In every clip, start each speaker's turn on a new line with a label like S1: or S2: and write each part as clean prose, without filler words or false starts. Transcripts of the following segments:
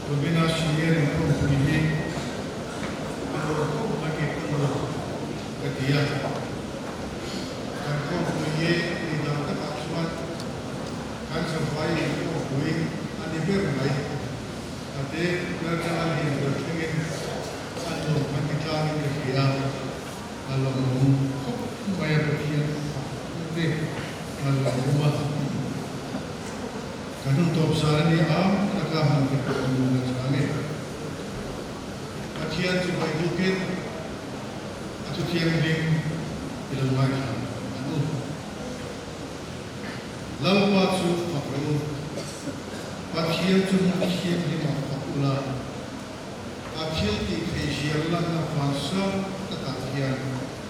S1: Rubina Shien Kumpulihi Aku lagi perlu ketia Dan Kumpulihi Tidak terkasuat Kan sampai Kumpulihi Adibir baik Ade berjalan yang berpingin Anu Mantiklah yang ketia Kalau Bayar berkian Nanti Kalau rumah Kan untuk besar ini rekaman pertemuan kami. Kajian sebagai bukit atau tiang ling bilang lagi. Lalu waktu fakru, kajian cuma kajian di makapula. Kajian di kajian lana fasa kekajian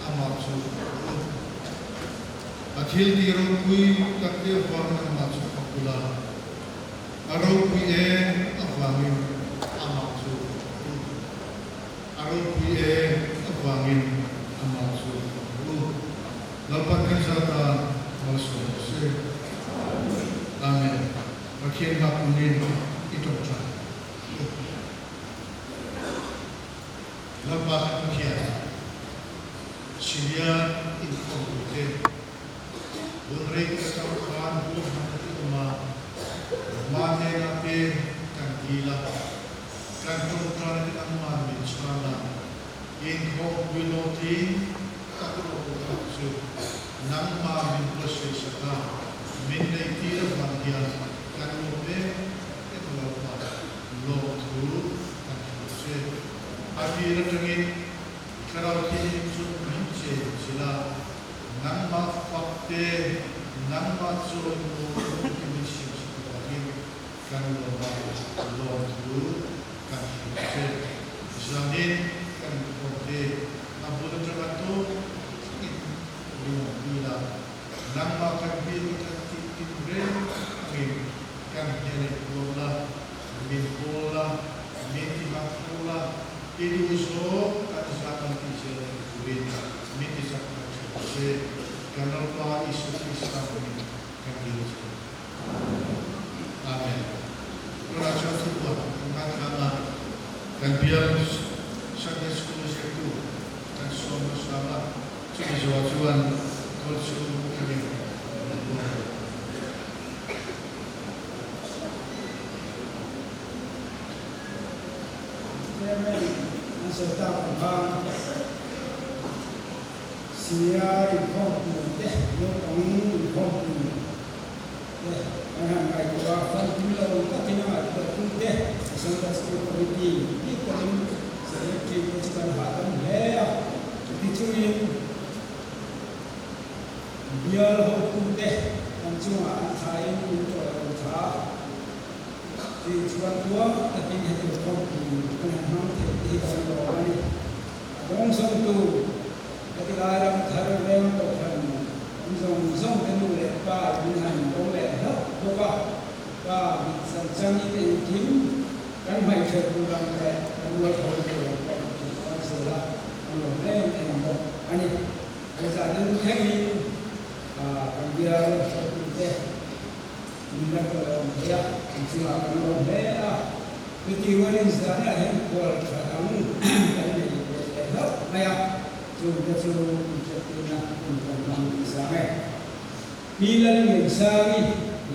S1: amat su. Kajian di rukui kajian warna amat su fakula. Arau PA afangin amaksu, arau PA afangin amaksu. Lepaskan serta masuk. Amin. Makin makunin itu cah. Lepas makin Syria inkompetent. Bunrik kesalahan bukan cuma Mane natin kan gila kan kontrol ang mamin sana in hope binoti katulog kapsu nang mamin proses ka minay tira bagyan kan mobe ito pa lo tu kan proses atira tangin karaoke sun pinche sila nang mafakte nang matsuon mo kan Lord Guru kan Hussein Islamin kan Kode Nabulan Terbantu Lima Bila Nama kan Bila kan Timbre Amin kan Jene Bola Min Bola Min Timah Bola Idu Uso kan Islam Kisah Kurin Min Islam Kisah kan Allah Isu Islam kan Bila Amin. Raja Tuhan mengatakan dan biar sahaja sekolah itu dan semua sahabat sejajuan kalau seluruh kami serta pembang siar informasi informasi Anak baik wafat bila katina terkumpul sampai seperti ini kalau saya kira kita hadam ya dicuci biar hukum deh cuma saya untuk usaha di jual tua tapi hanya hukum bukan ham tidak kalau ini dong satu ketika orang thar memang bukan Dòng cái nụ lệ và những hành công lệ hết vô vọng và sản sang những cái kiếm các mạch thực của lòng lệ các luật hồi của con sửa lại con lộn lên thành một anh ấy bây giờ những khách đi còn bây giờ cho chúng ta mình đang có lòng lệ mình xin là con lộn lệ cái kỳ quan đến giờ là hiện của khả năng cái này để hết này chúng ta dùng Bila ni sari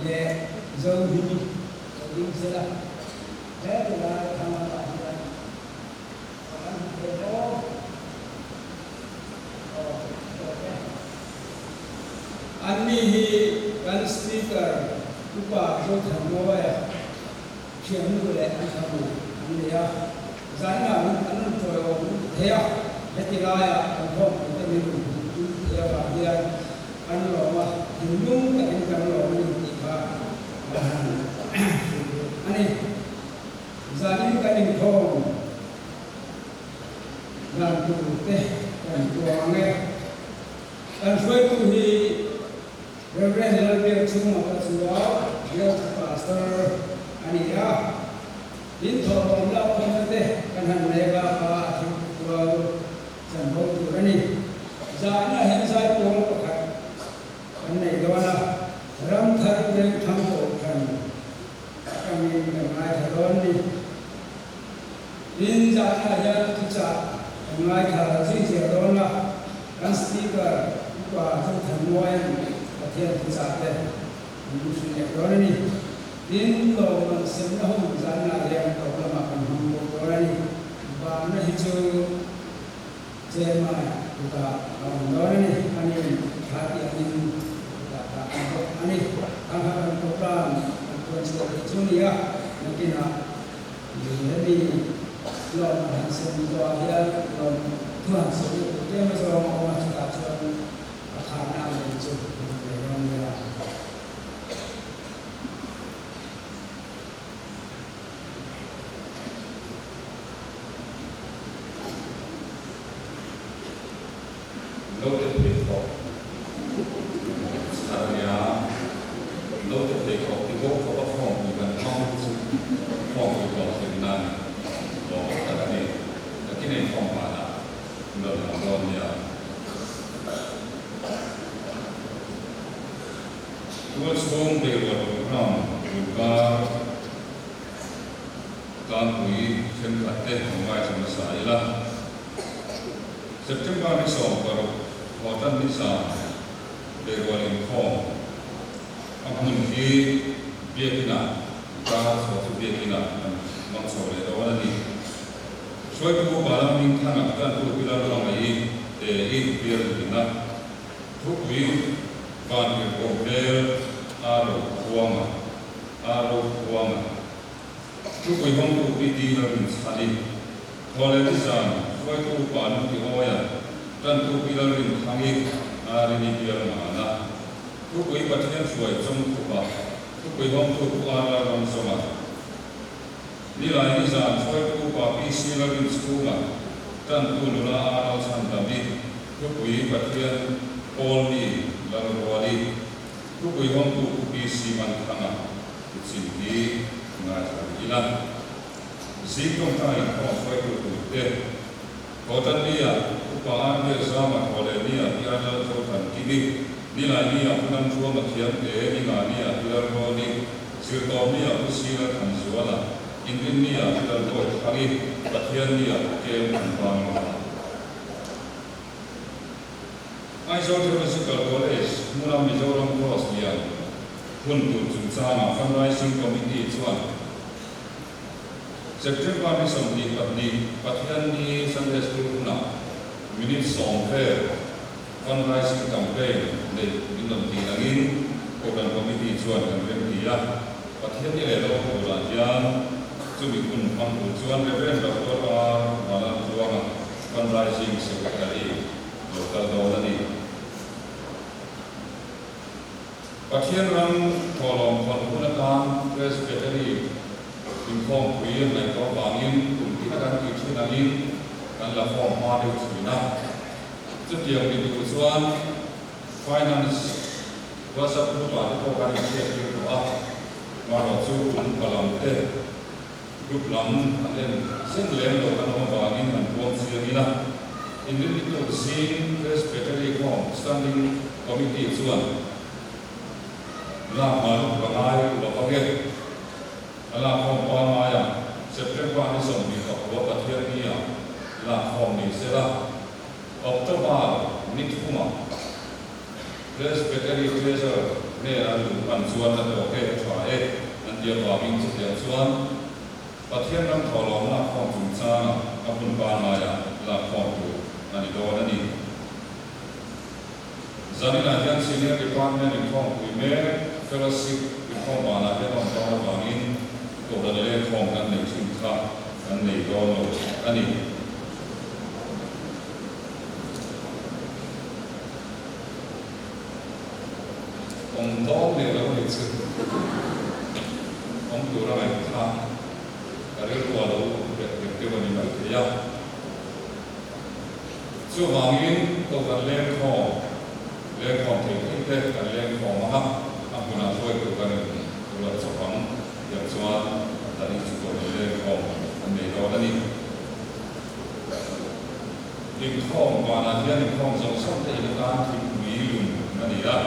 S1: le jauh ini, jadi salah. Saya adalah kamar tahanan. Orang berdoa, Anmihi kan speaker lupa jodoh mawar, siapa boleh ancamu, anda ya. Zana anu tuh dia, ketika kampung kita minum, dia bahagia. Anu Allah hindung tak ini kan Allah menyimpan ane zalim kan ini kau dan tu teh dan tu angai dan suatu hi reverend lebih cuma pasal dia pastor ane ya itu Allah pun teh kan mereka apa tu jangan tu ane zana yang saya tahu này đó là ram thar bên tham hộ thần kami mengenai haron di in jana ya tuca ngai kha ji je don la kan speaker kwa tu than noyan pathian tuca te mu su ne don ni in lo man sem na hom jana ya to la ma kan hom ko ra ni ba na hi chu je ma tuca don ni ani kha ti ani tuca ani ang ang program ko chu ni ya nakina ni lòng hành sinh do hiện lòng thường sử dụng cái mà do mà chúng ta cho khả năng để chụp để làm như là
S2: lâu được để có sản nhà lâu được để có cái gốc có các phòng thì cần phòng thì có thể nan cái này không phải là lợi làm đâu nhỉ? Tôi xuống để vào được không? Vàการคุยเช่นกันเด็กของวัยสมัยสายละเซปเทมเบอร์ที่สองก็พอตั้งที่สามเด็กวัยรุ่นของอันนั้นที่เบียกินาการสอนเบียกินามันสอนเลยแต่ว่านี่ช่วยผู้บาลมิงทางการผู้พิจารณาอีเตอีเบียร์กินาทุกวิบ้านเป็นของเบลอารมณ์ห่วงทุกวิห้องทุกวิธีเราเป็นสถานีพอเลยที่สามช่วยผู้บาลที่อ้อยกันผู้พิจารณาทางอีอารีนิเบียร์มานะทุกวิปัจจัยช่วยจงทุกบาทุกวิห้องทุกอาราวันสมานี่หลายนิสานช่วยผู้ป่าพิสิลรินสกุลกันตุลาอาราสันตบิทุกวิปัจจัยโอลีลาลวาลีทุกวิห้องทุกพิสิมันทังสิ่งที่งานอีลันสิ่งตรงท้ายของช่วยผู้เด็กพอตันนี้ผู้ป่าอันเดสามาพอเลยนี่ที่อาจารย์เขาทันกิบินี่หลายนี่ผู้นำชัวมาเทียมนี่งานนี่ที่เราโรนี่สิ่งตอนนี้ผู้ศิลป์ทันชัวละอินเดียนี่ที่เราโดนทางนี้ประเทศนี้เกมมันบางมาไอโซเทอร์สิกาลคอลเลจมุนามิโซรัมคอสเนี่ยคุณดูจุดสามฟันไรซิงคอมมิตี้ส่วนเซปเทมเบอร์ที่สองนี้ปัจจุบันประเทศนี้สังเกตดูนะมินิสองเพลฟันไรซิงแคมเปญในดินดอนตีนักินโปรแกรมคอมมิตี้ส่วนกันเป็นที่ยาประเทศนี้เลยเราโบราณยานซึ่งมีคุณฟังดูส่วนเรื่องแบบว่ามาแล้วส่วนฟันไรซิงเซกเตอรี่โลกาลโดนนี่ประเทศนั้นพอลองคนคุณธรรมเรสเปตรีเป็นของคุยในกองบางยินกลุ่มที่นักการกิจนักยินกันละฟอร์มมาเดียวสินะจุดเดียวกันดูส่วน finance ว่าสับผู้บริโภคการเงินเยอะกว่ามาเราสู้คุณพลังเตะรูปหลังอันเด่นเส้นเลี้ยงเรากันมาบางยินมันรวมเสียนี่นะอินดิวิตัวซีนเรสเปตรีของ standing committee ส่วนลามาลุกลายลุกเกตลาของปอนมาอย่างเซปเทมเบอร์ที่สองมีกับวัประเทศนี้ลาของมีเสร็จออกตัวมานิทุมาเรสเปตรีเทเซอร์เนี่ยเราดูปันส่วนแล้วโอเคช่วยอันเดียวกับมิงสุดเดียวส่วนประเทศนั้นถอดลงลาของจุนซากับคุณปานมาอย่างลาของอยู่นั่นอีกตัวนั่นนี่จากนั้นยังซีเนียร์ดีพาร์ตเมนต์inของคุยเมย์เฟลซิปinของบานาเป็นองค์กรบางอินตัวเราเรียนของกันในชิงช้ากันในโดนอันนี้องค์ต้องเรียนแล้วไม่สึกองค์ตัวเราไม่ทำการเรียนตัวเราเด็กเด็กวันนี้ไม่เที่ยวส่วนบางอินตัวเราเรียนของเรื่องของเทคนิคเรื่องเรื่องของมหาคุณาช่วยตัวกันตัวสองอย่างส่วนตอนนี้สุดตัวเรื่องของอันนี้เราตอนนี้ดินข้องวานาเทียนข้องสองส้มเด็กการที่มีลุนนั่นเองละ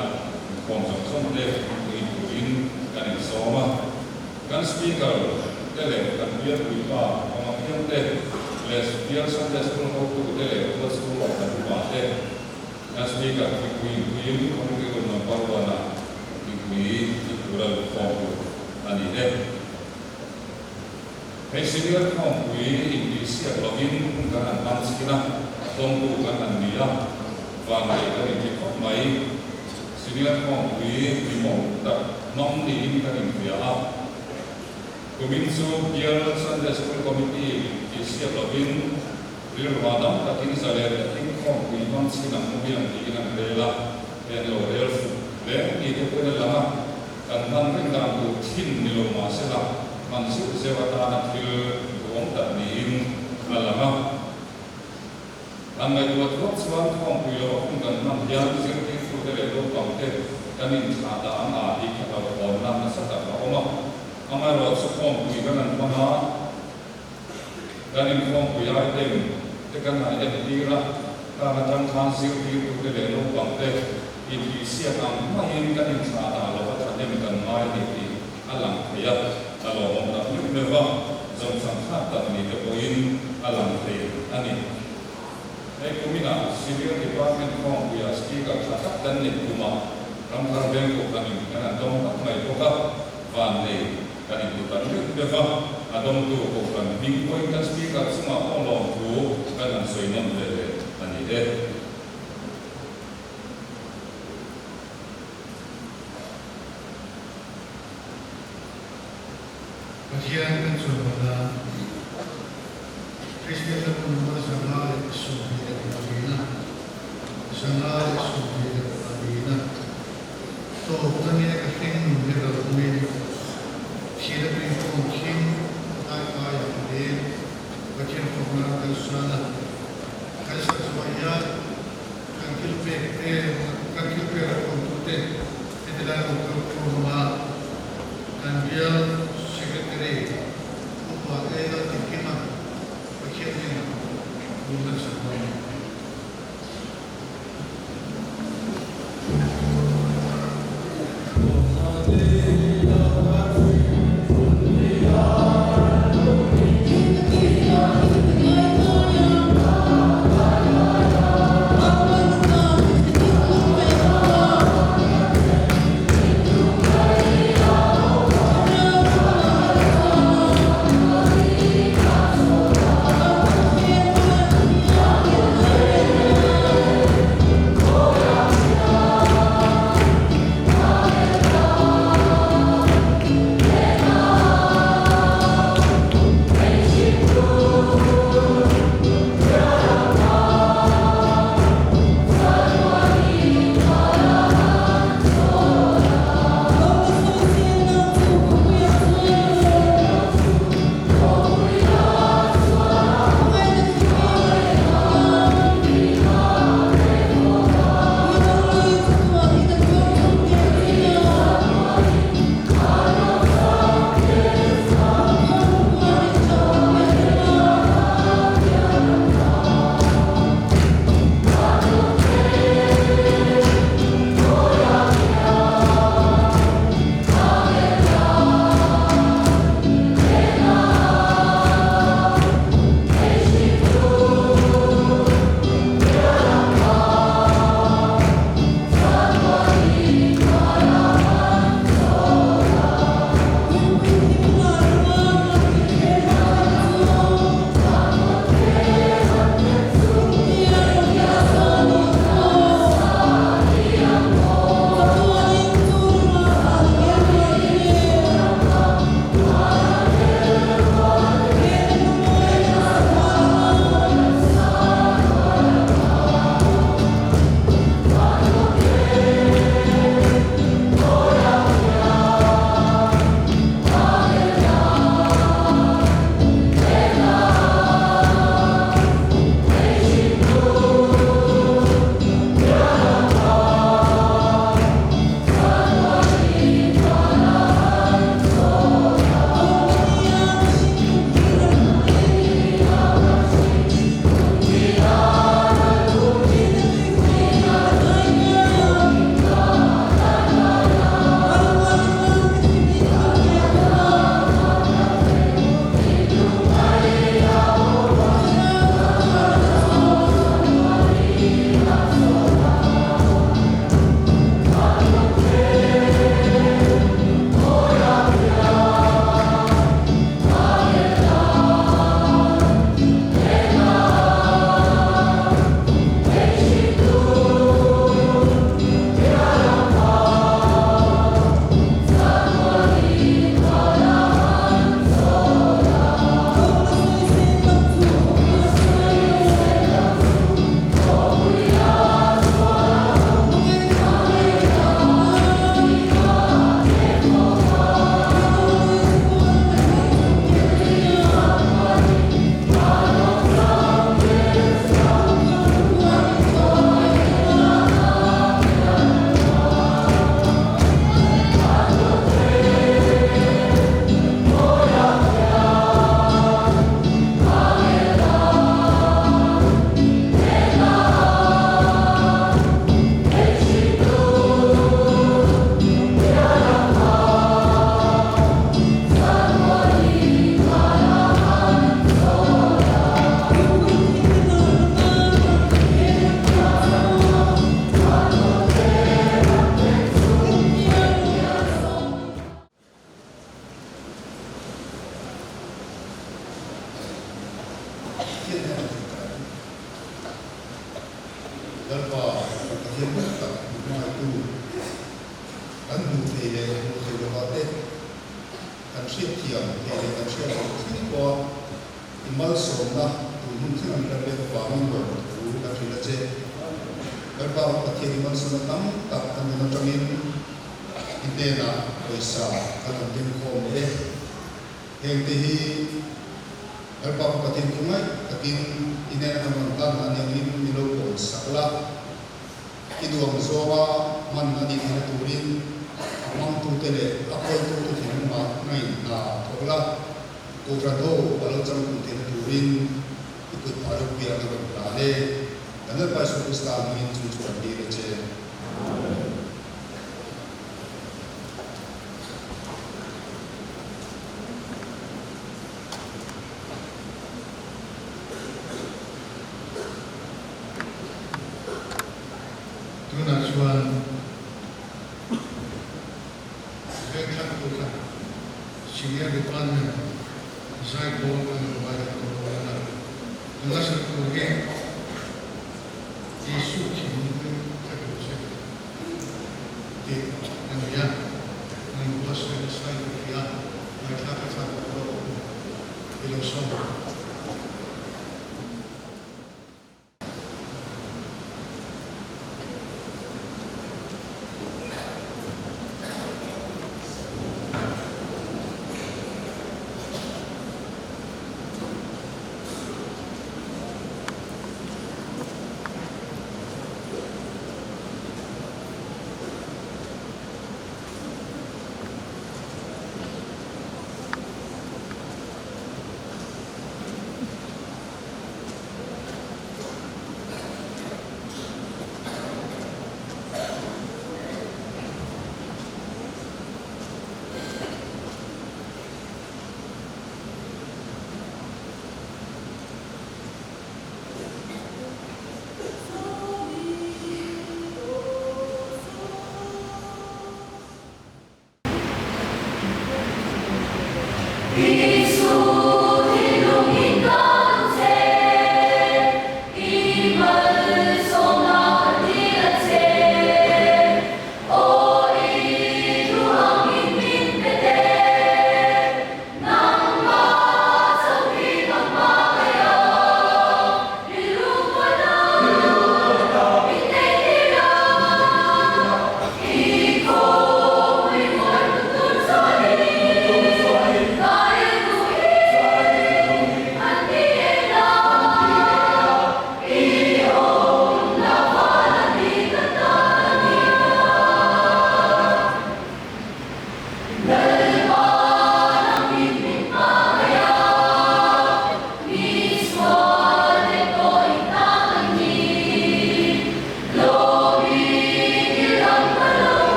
S2: ข้องสองส้มเด็กมีผู้หญิงกันอีกสองมาการสปีกเกอร์ te le kan biar ui pa ama kiam te les biar Sunday school ho tu te le ko school of kan pa te as we ka kui ko ni ko na parwana kui kural ko ani de Hei senior kong kui Indonesia login kan an skina tongku kan an dia và ngày cái hình thức mấy senior kong kui limo tak nom di ini kan dia Kuminsu biar Sunday School Committee Indonesia login real wadam takin saler takin kong kui non skina mobil di kan rela yang real le itu pun lama kan ring dan tu tin di rumah sila Mansur sewatan akil buang tak diim alama. Anggai dua tuan suan kong puyo kan nam yang sirti fudere do pangte kanin ada anga di kata orang nasata oma. Anggai rot sukong puyo kan mana kanin kong puyo item tekan ada dira karena jangkaan sirti fudere do pangte ini siap main kanin ada lobat ada kan main di alam ayat kalau orang tak memang zon sangat tak ni kepoin alam teh ani. Kumina senior department kong punya skiga katak dan ni kuma ramkar bengko kami kerana dom tak mai toka van ni kami bukan memang adom tu bukan bingkoi kan skiga semua orang tu kerana soinon deh ani deh.
S3: Bagian kan saudara Kristen pun sangat sulit berbina, sangat sulit berbina. So kami nak kering berbina, kita beri mungkin tak yang lain, bagian pengenalan sana. Kalau sesuatu kan kita konsultasi, kita dah untuk rumah dan dia sekretari upah ada tikiman bagian bulan semuanya. thiên hay là đơn và cái thiên bất tập ngoài tu ấn hữu thì để một sự được có tên cần siết chiều thì để cần siết không có imal sống đó tụi mình khi mình làm việc quá mình rồi tụi mình chỉ là chơi đơn vào cái thiên imal sống lắm tập thành mình trong mình thế là bây giờ các bạn tin không đấy hiện thì đơn vào cái thiên cũng ấy cái thiên ini là mình ta là những mình lâu cổ sắc là cái đường zoa mình là đi theo tụi mình mong tu tele apoi tu tu thiên mà ngay là thôi là cô ra đâu ở lâu trong tụi thiên tụi mình cái tạo được việc được là đây là nơi phải số star mình chú trọng đi là chơi Tuan Vekhan Tuhan Senior Department Zai Bola Barat Bola Tugas Kurge Isu Kini Terusik di India membuat selesai dia mereka kata filosof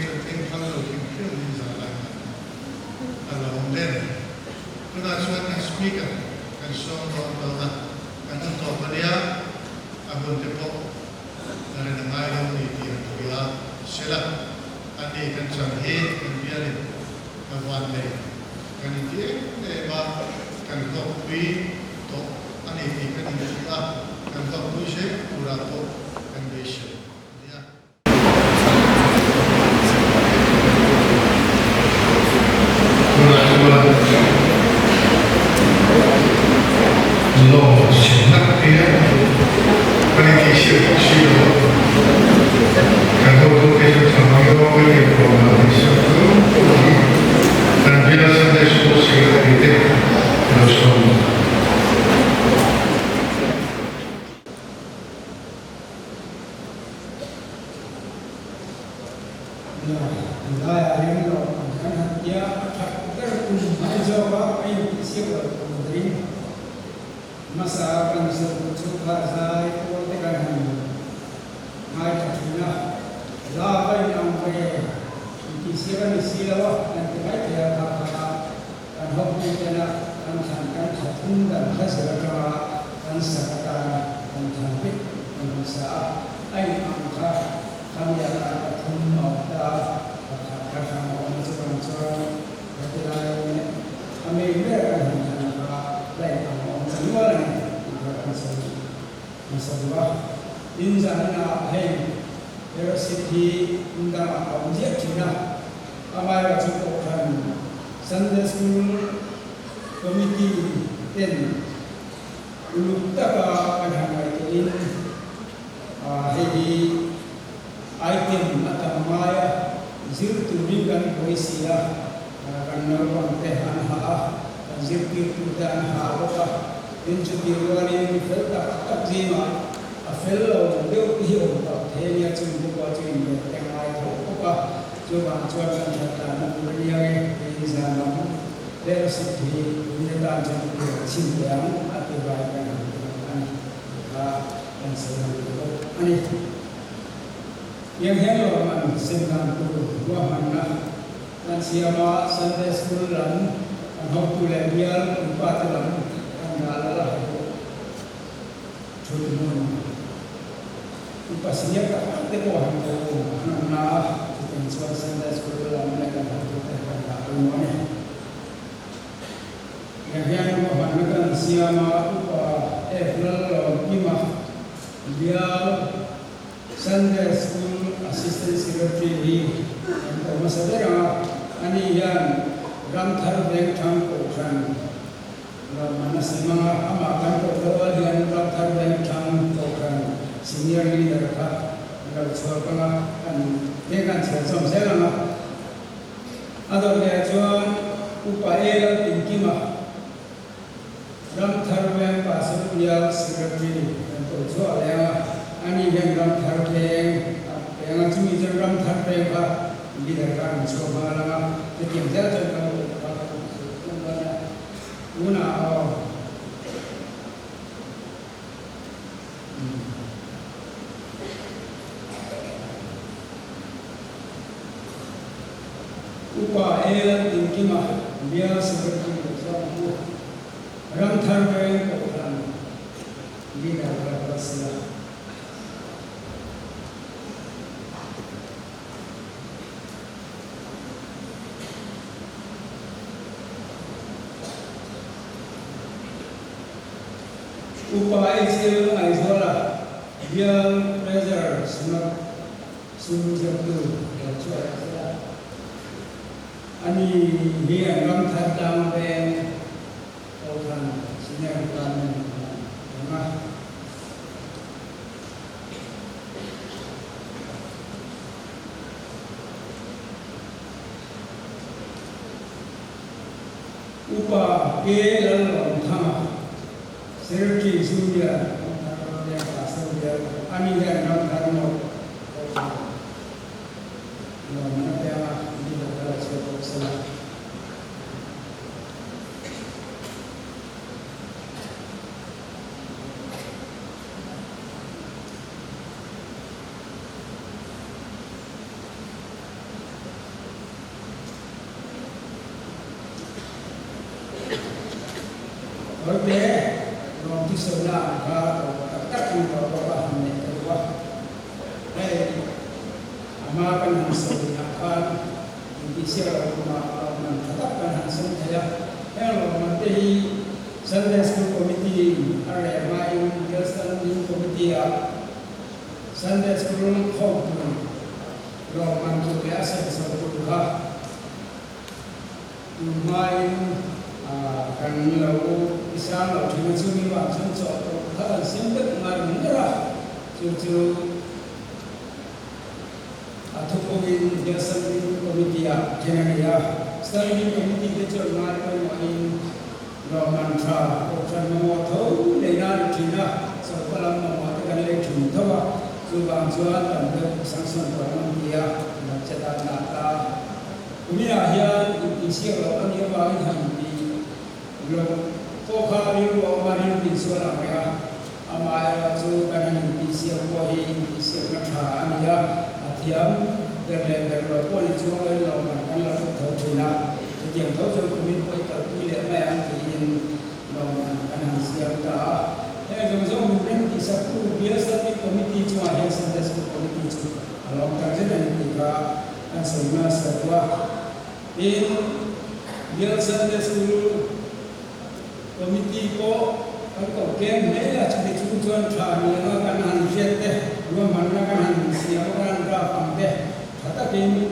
S3: จนเป็นพันเราถึงเครื่องมือสารเราเล่นคุณอาชวนกันสปีกันกันส่งต่อมากันต่อมาเนี่ยอาบุญเทพนั่นง่ายเราไม่ดีนะตัวละเสร็จอันนี้กันจังเหตุกันเบียร์กันวันเลยกันอีกทีเนี่ยว่ากันก็คุยต่ออันนี้ที่กันอีกทีละกันก็คุยเสร็จอุระต่อกันเบียร์老行那边，把那些修修了，然后都给他长一个微的光了，小哥，但别的现在说是有点，有时候。
S1: masa akan suka saya kuatkan mai takina labai nampai kisiran silawa dan terkait dia kata dan hobi jana dan sankan satun dan hasilnya dan sakata dan cantik dan bisa ai angka kami akan tumbuh dah kata orang seorang berjalan kami berada lain semua masalah injana hai erositi undang objek cina amai cukup kan Sunday school committee ten ulutaka kadang ini hedi item atau maya zirtu dengan poesia karena orang tehan zirki tudan hawa injudiwani felta takzima afello deu hiyo thenia chimbu ko chimbu tengai thopa chuba chuba thata nuriya izana der sithi unita chimbu chimbyang atibai kan ani yang hello man simkan tu wa manna dan siapa Sunday school lan how to biar empat dalam anggalah cuma upasnya tak ada orang tahu mana kita Sunday school dalam mereka tak rumahnya yang mengatakan siapa upah April 5 dia Sunday school assistant secretary yang masalah ani yang Ramthar Bank Tham Kokran, mana semua amakan pertawal yang Ramthar Bank Tham Kokran senior leader kan, kalau seorang kan dengan sesuatu saya lama, atau dia jual upaya tinggi mah Ramthar Bank pasal dia secretary untuk jual yang ani yang Ramthar Bank yang cumi je Ramthar Bank lah leader kan coba lama, jadi saya cakap una upah tinggi mah dia seperti itu Ramthar Bank Kokran di negara Asia upaya itu aizola dia pressure sunu jatuh cuaca ani dia Ramthar Bank Kokran sini kan mana upah lalu thama Serki Surya, yang pasal dia, ani yang nak karmo, mana dia di dalam sebuah salah. Ở đây lòngที่สนาก็ตัดขึ้นมาบอกว่าเนี่ยตัวว่าให้มาเป็นหันสมุนอาการที่เสียเรามามันตัดเป็นหันสมุนเดียวให้เรามันที่Sunday School Committee อะไรมาอยู่เดี๋ยว Sunday Committee อ่ะ Sunday School ข้อมูลเรามันจะเป็นอาศัยสมุนค่ะมาอยู่กันเราอิสลามเราถึงจะมีว่าฉันจะถ้าสิ่งเด็กมาหนึ่งละจู่ๆทุกคนเดี๋ยวสังคมคอมมิตี้อะแค่นั้นเองสังคมคอมมิตี้เดี๋ยวมาเป็นวันเรามันทราบฉันมาเท่าในนั้นที่นะสักวันมากันเลยถึงเท่าจู่บางส่วนตั้งแต่สังคมคอมมิตี้อะมันจะได้หน้าตาคุณนี่อาเฮียอิสลามเราอันนี้ว่าให้ทำดีเราพวกเขาเรียกว่ามาเรียนอิสลามเนี่ยอามาจูกันอิสลามว่าอิสลามชาอันนี้อาทิตย์เดือนเดือนเราพวกนี้ช่วงเรามันกันเราต้องทำทุนนะที่ยังเขาจะคุยไปกับคุยเรื่องแม่อันที่เรากันอิสลามตาเฮ้ยก็จะมีเรื่องที่สักผู้เบียร์สักที่คอมมิตี้ช่วยให้สังเกตคอมมิตี้ช่วยเราการจะได้ดีกว่าอันสมัยสักว่าเบียร์สังเกตKomiti ko ang kem nila jadi tujuan kami akan hanjat deh dua mana kan hanjat orang berapa deh kata kami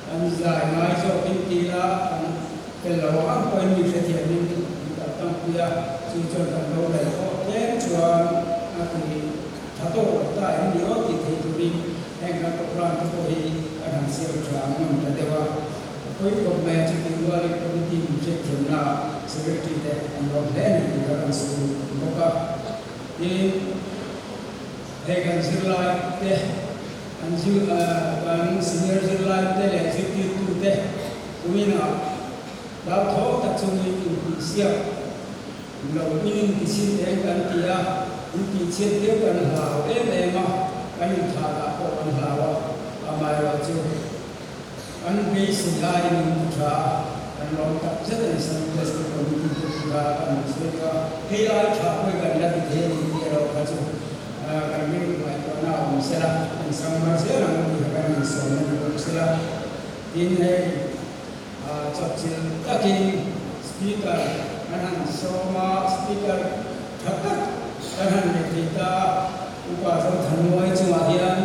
S1: anjay ngajo kintila kalau apa ini setiap ini datang dia tujuan kalau dari kem tujuan aku satu kata ini orang itu tadi yang nak orang tu akan hanjat jangan terdewa कोई को मैं चिकित्सा वाले कमिटी मुझे चुनना सेक्रेटरी थे हम लोग लेने की कारण से मौका ये एक अंजिला थे सीनियर जिला थे एग्जीक्यूटिव थे तुम्हें ना लाभ हो तक सुनी इंडिया लोग इन किसी थे कर किया उनकी क्षेत्र कर लाओ एमा कहीं था को कर लाओ हमारे बच्चोंอันเป็นสิ่งใดมันจะอันเราตัดเส้นสังเกตสิ่งที่มันจะอันสิ่งที่ให้เราชอบด้วยกันและที่เห็นที่เราคัดสรรกันไม่รู้ว่าตัวน่าอุ่นเสียละสังมาเสียละมันมีการมีส่วนในตัวเสียละที่ให้จับสิ่งตัดที่สปีกเกอร์นั้นสมาสปีกเกอร์ทักนั้นในที่ตาอุปสรรคทั้งหมดที่มาเห็น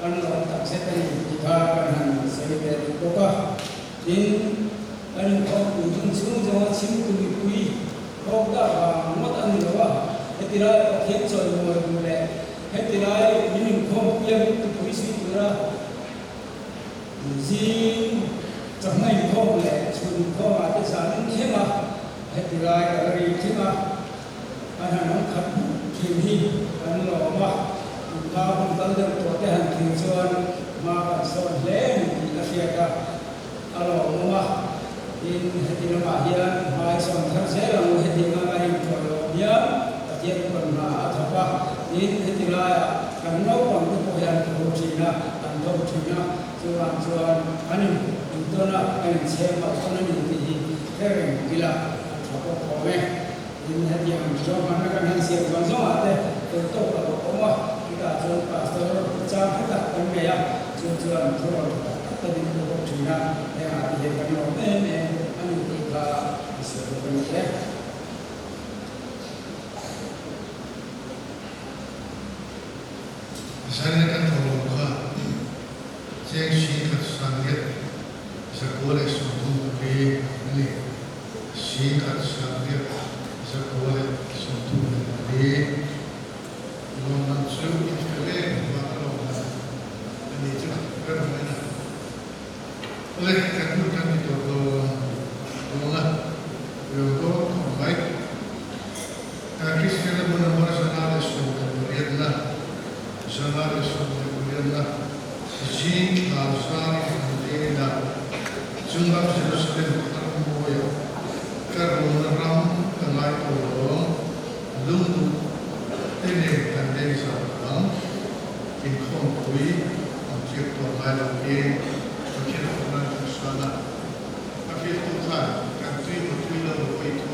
S1: อันเราตัดเส้นที่ขากันSebagai kota, in anu kau ujung semua jangan simpul kui, kau dah mat anu lawa, hetirai pakai coy mulai, hetirai ini kau yang itu puisi pura, zin, jangan kau mulai, cuma kau ada sana kema, hetirai dari kema, anak kat kini anu lawa, kau tanda kota yang kincon, maka soalnya Asyaka kalau rumah in hati ramahian mai sonthar saya lalu hati mengalir kalau dia kajian pernah apa in hati raya karena orang itu yang Cina atau Cina cuan anin itu nak anin siapa anin ini keren gila apa kome in hati yang mana kan siapa bangsa ada itu kalau rumah kita jual pastor pecah kita kan ya cuan tadi untuk Cina yang ada di dalam ini anu kita bisa berbentuk.
S3: Saya kan tahu saya singkat sangat sekolah suatu ini singkat sangat sekolah suatu ini mana suatu sekali mana ini cuma kerana oleh kan itu Allah itu baik Kristian benar-benar sangat sempurna sangat sempurna jin asal dina jumlah Jerusalem termoya karena ram kenai tolong lundu ini kan dari sana ikhwan kui untuk mengalami Akhir Tuhan, akhir Tuhan, kan tu itu lalu itu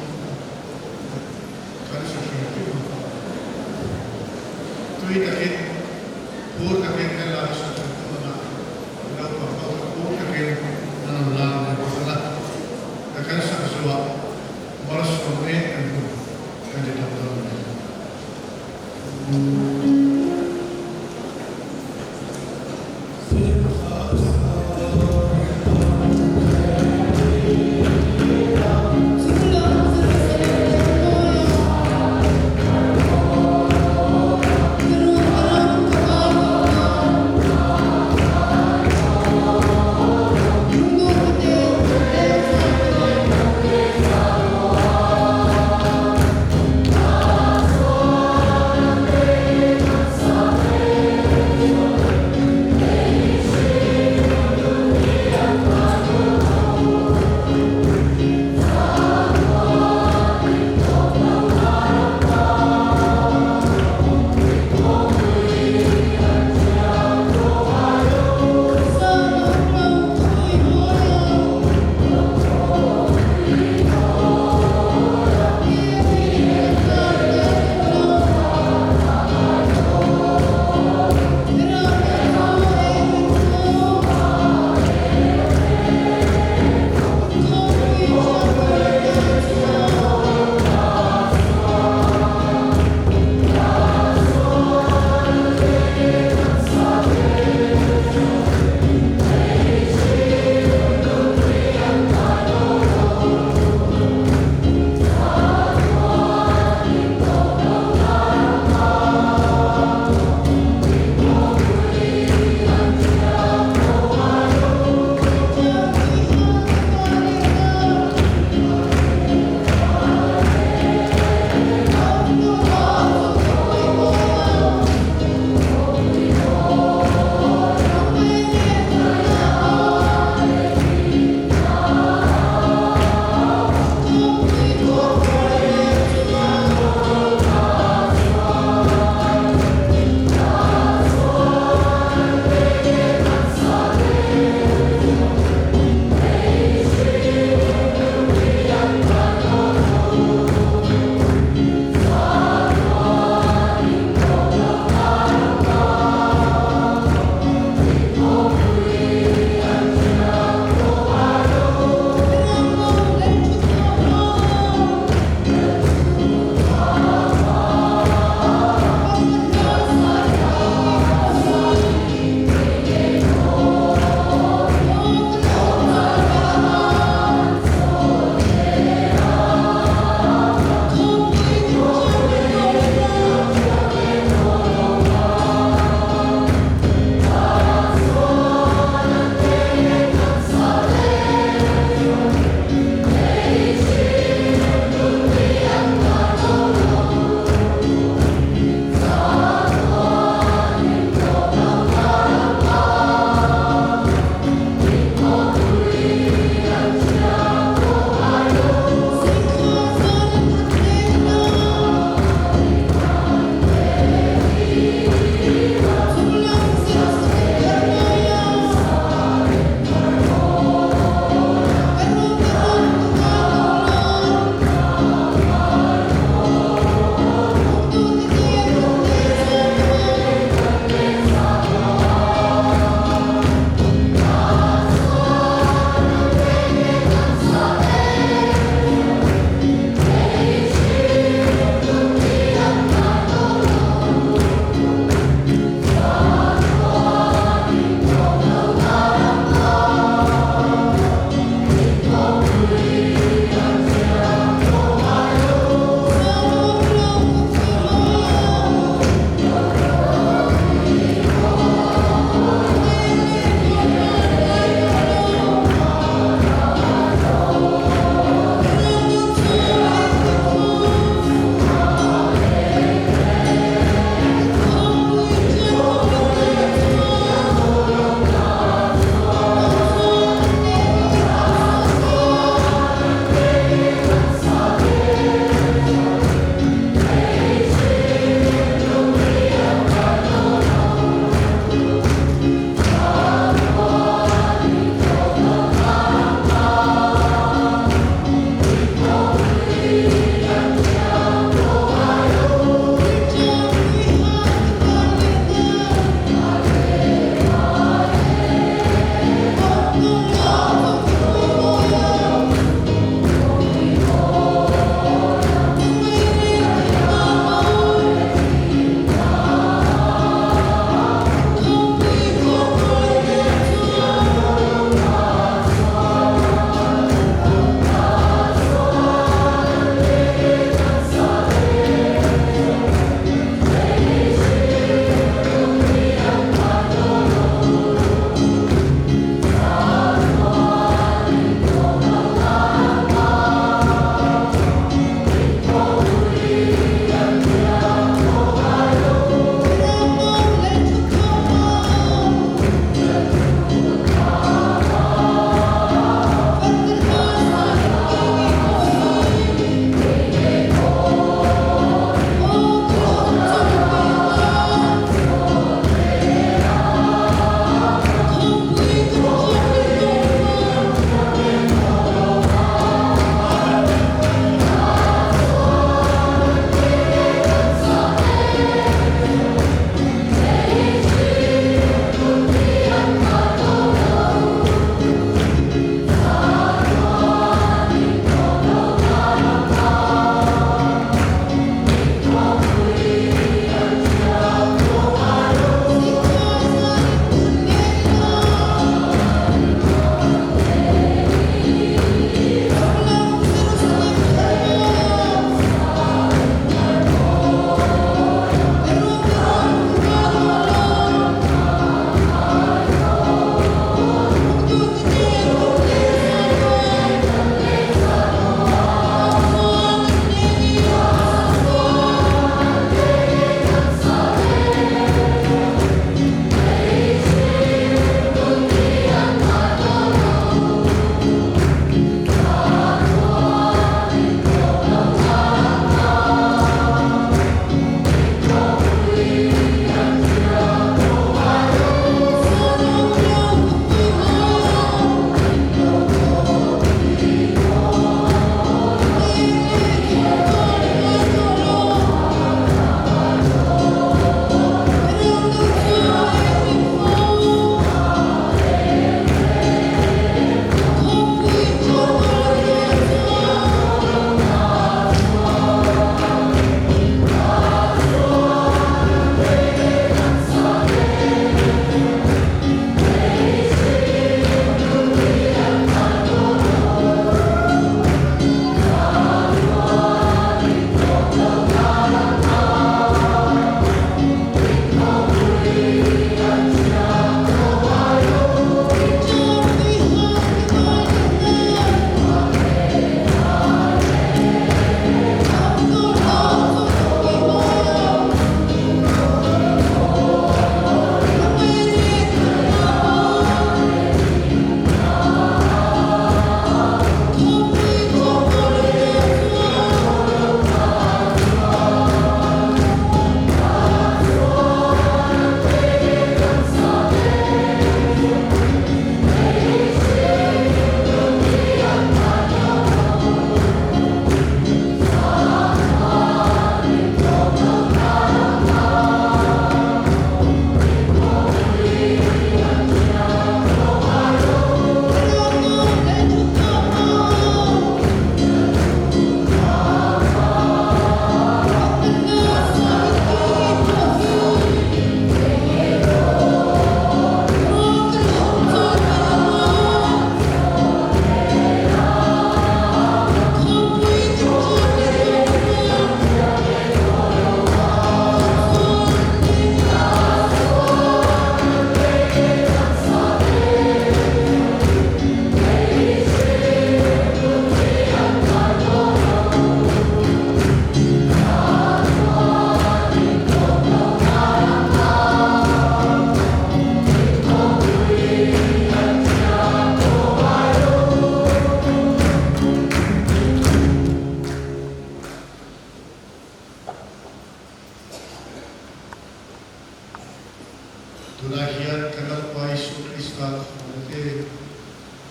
S3: Tunahian kanal pa Isu Krista Kumate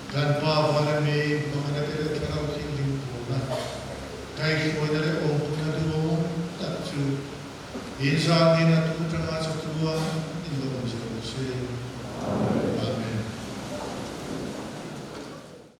S3: dan pa Valame Pamanate Kanal Kingling Puna Kai Koinare Om Puna Duo Tatsu Insangin at Utranga sa Tuwa